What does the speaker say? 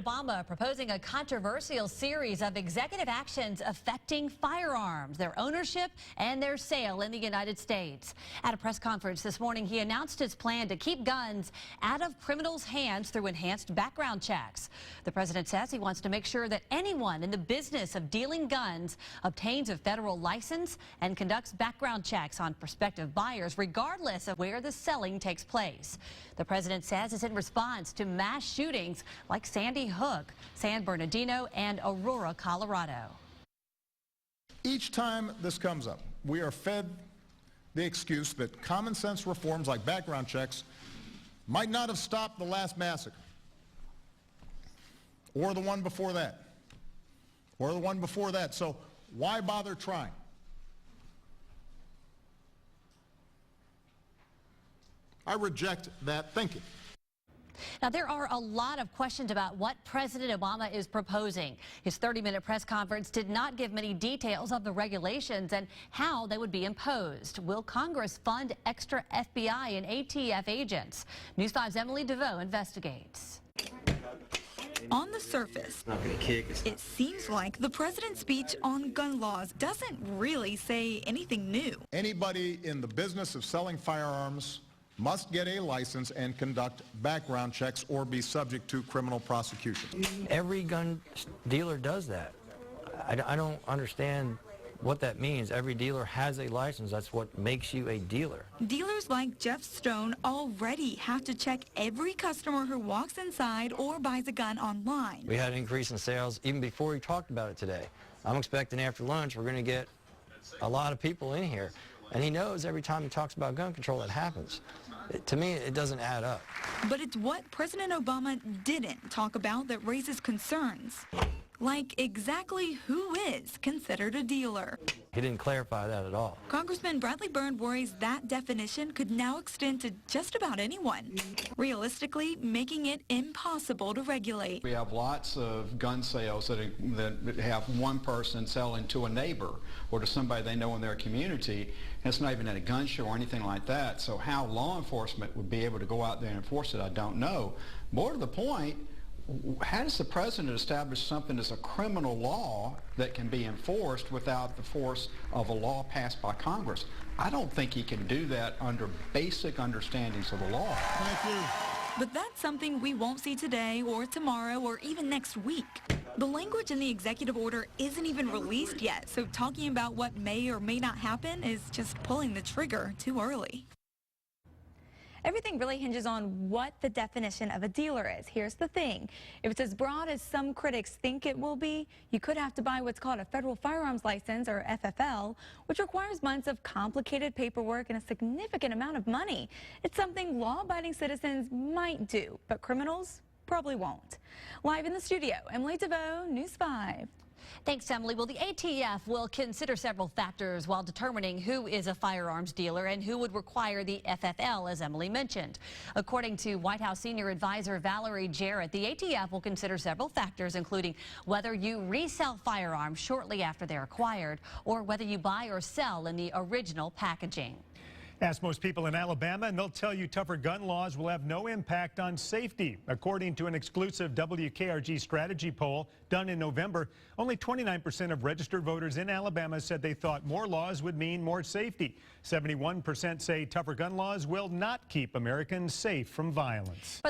President Obama proposing a controversial series of executive actions affecting firearms, their ownership and their sale in the United States. At a press conference this morning, he announced his plan to keep guns out of criminals' hands through enhanced background checks. The president says he wants to make sure that anyone in the business of dealing guns obtains a federal license and conducts background checks on prospective buyers, regardless of where the selling takes place. The president says it's in response to mass shootings like Sandy Hook, San Bernardino, and Aurora, Colorado. Each time this comes up, we are fed the excuse that common sense reforms like background checks might not have stopped the last massacre, or the one before that, or the one before that. So why bother trying? I reject that thinking. Now, there are a lot of questions about what President Obama is proposing. His 30-minute press conference did not give many details of the regulations and how they would be imposed. Will Congress fund extra FBI and ATF agents? News 5's Emily DeVoe investigates. On the surface, it seems like the president's speech on gun laws doesn't really say anything new. Anybody in the business of selling firearms must get a license and conduct background checks or be subject to criminal prosecution. Every gun dealer does that. I don't understand what that means. Every dealer has a license. That's what makes you a dealer. Dealers like Jeff Stone already have to check every customer who walks inside or buys a gun online. We had an increase in sales even before he talked about it today. I'm expecting after lunch we're going to get a lot of people in here. And he knows every time he talks about gun control that happens. To me, it doesn't add up. But it's what President Obama didn't talk about that raises concerns. Like exactly who is considered a dealer. He didn't clarify that at all. Congressman Bradley Byrne worries that definition could now extend to just about anyone, realistically making it impossible to regulate. We have lots of gun sales that have one person selling to a neighbor or to somebody they know in their community, and it's not even at a gun show or anything like that. So how law enforcement would be able to go out there and enforce it, I don't know. More to the point, how does the president establish something as a criminal law that can be enforced without the force of a law passed by Congress? I don't think he can do that under basic understandings of the law. Thank you. But that's something we won't see today or tomorrow or even next week. The language in the executive order isn't even released yet, so talking about what may or may not happen is just pulling the trigger too early. Everything really hinges on what the definition of a dealer is. Here's the thing. If it's as broad as some critics think it will be, you could have to buy what's called a federal firearms license, or FFL, which requires months of complicated paperwork and a significant amount of money. It's something law-abiding citizens might do, but criminals probably won't. Live in the studio, Emily DeVoe, News 5. Thanks, Emily. Well, the ATF will consider several factors while determining who is a firearms dealer and who would require the FFL, as Emily mentioned. According to White House Senior Advisor Valerie Jarrett, the ATF will consider several factors, including whether you resell firearms shortly after they're acquired or whether you buy or sell in the original packaging. Ask most people in Alabama, and they'll tell you tougher gun laws will have no impact on safety. According to an exclusive WKRG strategy poll done in November, only 29% of registered voters in Alabama said they thought more laws would mean more safety. 71% say tougher gun laws will not keep Americans safe from violence. But the